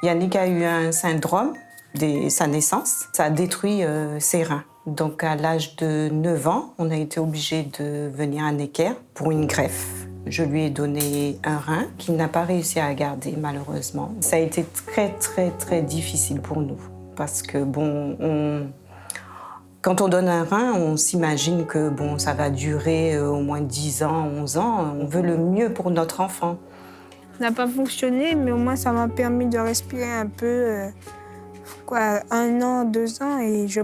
Yannick a eu un syndrome dès sa naissance. Ça a détruit ses reins. Donc à l'âge de 9 ans, on a été obligé de venir à Necker pour une greffe. Je lui ai donné un rein qu'il n'a pas réussi à garder malheureusement. Ça a été très difficile pour nous parce que quand on donne un rein, on s'imagine que ça va durer au moins 10 ans, 11 ans. On veut le mieux pour notre enfant. Ça n'a pas fonctionné, mais au moins ça m'a permis de respirer un peu. 1 an, 2 ans, et je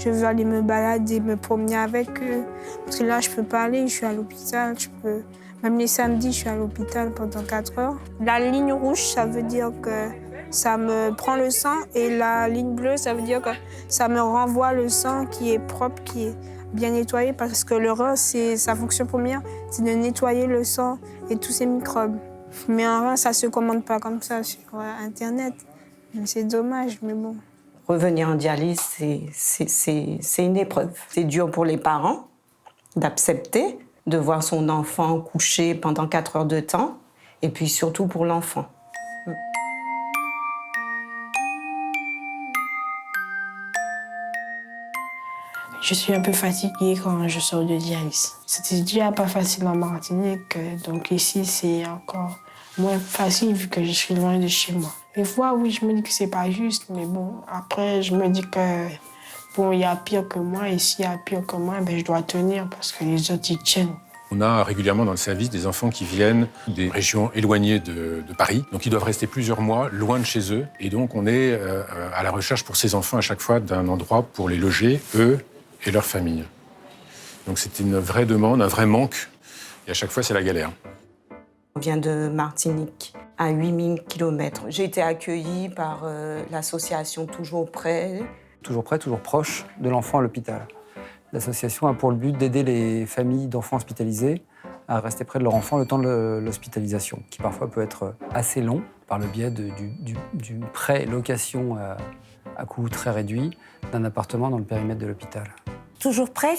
veux aller me balader, me promener avec eux. Parce que là, je peux pas aller, je suis à l'hôpital. Même les samedis, je suis à l'hôpital pendant 4 heures. La ligne rouge, ça veut dire que ça me prend le sang, et la ligne bleue, ça veut dire que ça me renvoie le sang qui est propre, qui est bien nettoyé, parce que le rein, sa fonction première, c'est de nettoyer le sang et tous ces microbes. Mais un rein, ça se commande pas comme ça sur Internet. C'est dommage, mais bon. Revenir en dialyse, c'est une épreuve. C'est dur pour les parents d'accepter, de voir son enfant couché pendant 4 heures de temps, et puis surtout pour l'enfant. Je suis un peu fatiguée quand je sors de dialyse. C'était déjà pas facile en Martinique, donc ici c'est encore moins facile vu que je suis loin de chez moi. Des fois, oui, je me dis que c'est pas juste, mais bon, après, je me dis que il y a pire que moi, et s'il y a pire que moi, je dois tenir parce que les autres, ils tiennent. On a régulièrement dans le service des enfants qui viennent des régions éloignées de Paris. Donc ils doivent rester plusieurs mois loin de chez eux. Et donc on est à la recherche pour ces enfants à chaque fois d'un endroit pour les loger, eux et leurs familles. Donc c'est une vraie demande, un vrai manque. Et à chaque fois, c'est la galère. On vient de Martinique, à 8000 km. J'ai été accueillie par l'association Toujours Prêt. Toujours près, toujours proche de l'enfant à l'hôpital. L'association a pour le but d'aider les familles d'enfants hospitalisés à rester près de leur enfant le temps de l'hospitalisation, qui parfois peut être assez long, par le biais du prêt location à coût très réduit d'un appartement dans le périmètre de l'hôpital. Toujours Prêt,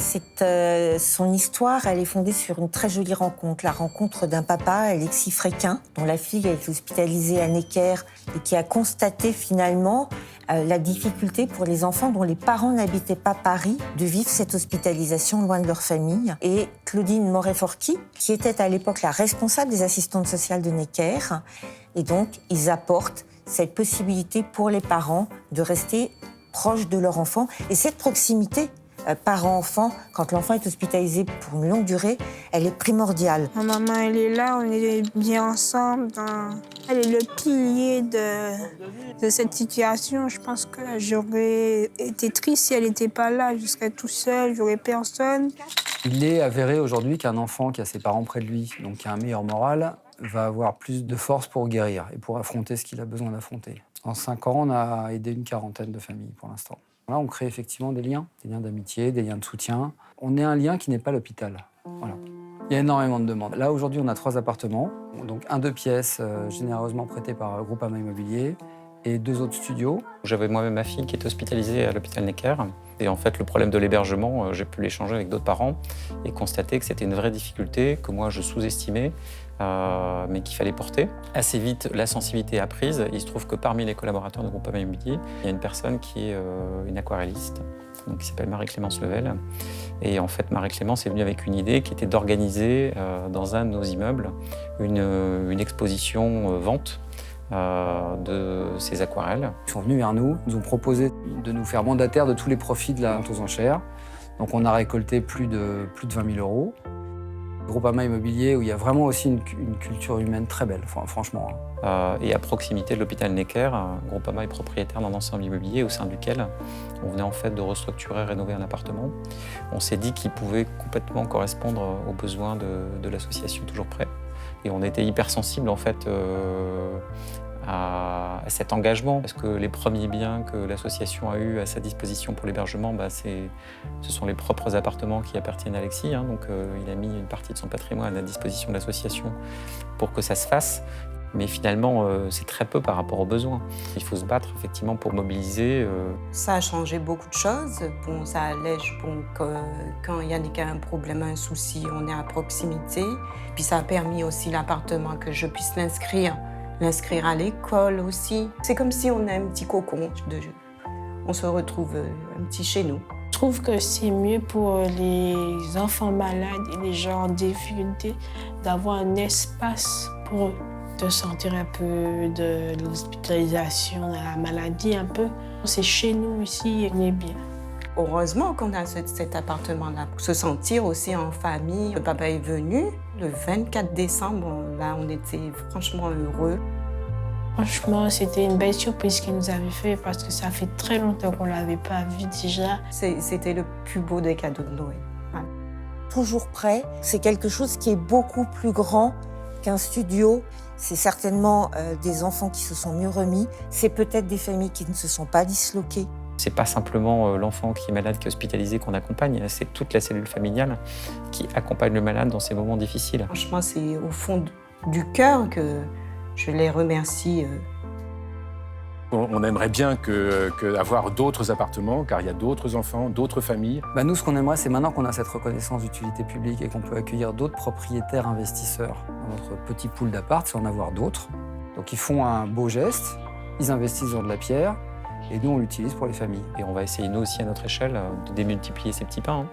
son histoire, elle est fondée sur une très jolie rencontre. La rencontre d'un papa, Alexis Fréquin, dont la fille a été hospitalisée à Necker et qui a constaté finalement la difficulté pour les enfants dont les parents n'habitaient pas Paris de vivre cette hospitalisation loin de leur famille. Et Claudine Moret-Forqui, qui était à l'époque la responsable des assistantes sociales de Necker. Et donc, ils apportent cette possibilité pour les parents de rester proches de leur enfant. Et cette proximité parent-enfant, quand l'enfant est hospitalisé pour une longue durée, elle est primordiale. Ma maman, elle est là, on est bien ensemble. Elle est le pilier de cette situation. Je pense que j'aurais été triste si elle n'était pas là. Je serais tout seul, j'aurais personne. Il est avéré aujourd'hui qu'un enfant qui a ses parents près de lui, donc qui a un meilleur moral, va avoir plus de force pour guérir et pour affronter ce qu'il a besoin d'affronter. En 5 ans, on a aidé une 40aine de familles pour l'instant. Là, on crée effectivement des liens d'amitié, des liens de soutien. On est un lien qui n'est pas l'hôpital. Voilà. Il y a énormément de demandes. Là, aujourd'hui, on a 3 appartements, donc un 2 pièces généreusement prêté par Groupama Immobilier et 2 autres studios. J'avais moi-même ma fille qui est hospitalisée à l'hôpital Necker. Et en fait, le problème de l'hébergement, j'ai pu l'échanger avec d'autres parents et constater que c'était une vraie difficulté que moi, je sous-estimais, mais qu'il fallait porter. Assez vite, la sensibilité a prise. Il se trouve que parmi les collaborateurs de Groupama Immobilier, il y a une personne qui est une aquarelliste, donc qui s'appelle Marie-Clémence Level. Et en fait, Marie-Clémence est venue avec une idée qui était d'organiser dans un de nos immeubles une exposition vente de ces aquarelles. Ils sont venus vers nous, nous ont proposé de nous faire mandataire de tous les profits de la vente aux enchères. Donc on a récolté plus de 20 000 euros. Groupama Immobilier, où il y a vraiment aussi une culture humaine très belle, franchement. Et à proximité de l'hôpital Necker, Groupama est propriétaire d'un ensemble immobilier au sein duquel on venait en fait de restructurer, rénover un appartement. On s'est dit qu'il pouvait complètement correspondre aux besoins de l'association Toujours Prêt. Et on était hypersensible en fait à cet engagement, parce que les premiers biens que l'association a eu à sa disposition pour l'hébergement, ce sont les propres appartements qui appartiennent à Alexis. Donc il a mis une partie de son patrimoine à la disposition de l'association pour que ça se fasse. Mais finalement, c'est très peu par rapport aux besoins. Il faut se battre effectivement pour mobiliser. Ça a changé beaucoup de choses. Ça allège quand Yannick a un problème, un souci, on est à proximité. Puis ça a permis aussi l'appartement que je puisse l'inscrire l'inscrire à l'école aussi. C'est comme si on a un petit cocon. On se retrouve un petit chez nous. Je trouve que c'est mieux pour les enfants malades et les gens en difficulté d'avoir un espace pour eux, de sortir un peu de l'hospitalisation, de la maladie un peu. C'est chez nous ici, on est bien. Heureusement qu'on a cet appartement-là, pour se sentir aussi en famille. Le papa est venu le 24 décembre, là on était franchement heureux. Franchement, c'était une belle surprise qu'il nous avait fait parce que ça fait très longtemps qu'on ne l'avait pas vu déjà. C'était le plus beau des cadeaux de Noël. Ouais. Toujours prêt, c'est quelque chose qui est beaucoup plus grand qu'un studio. C'est certainement des enfants qui se sont mieux remis. C'est peut-être des familles qui ne se sont pas disloquées. C'est pas simplement l'enfant qui est malade, qui est hospitalisé qu'on accompagne, c'est toute la cellule familiale qui accompagne le malade dans ces moments difficiles. Franchement, c'est au fond du cœur que je les remercie. On aimerait bien avoir d'autres appartements, car il y a d'autres enfants, d'autres familles. Nous, ce qu'on aimerait, c'est maintenant qu'on a cette reconnaissance d'utilité publique et qu'on peut accueillir d'autres propriétaires investisseurs dans notre petit pool d'appart, c'est en avoir d'autres. Donc ils font un beau geste, ils investissent dans de la pierre, et nous, on l'utilise pour les familles. Et on va essayer, nous aussi, à notre échelle, de démultiplier ces petits pains.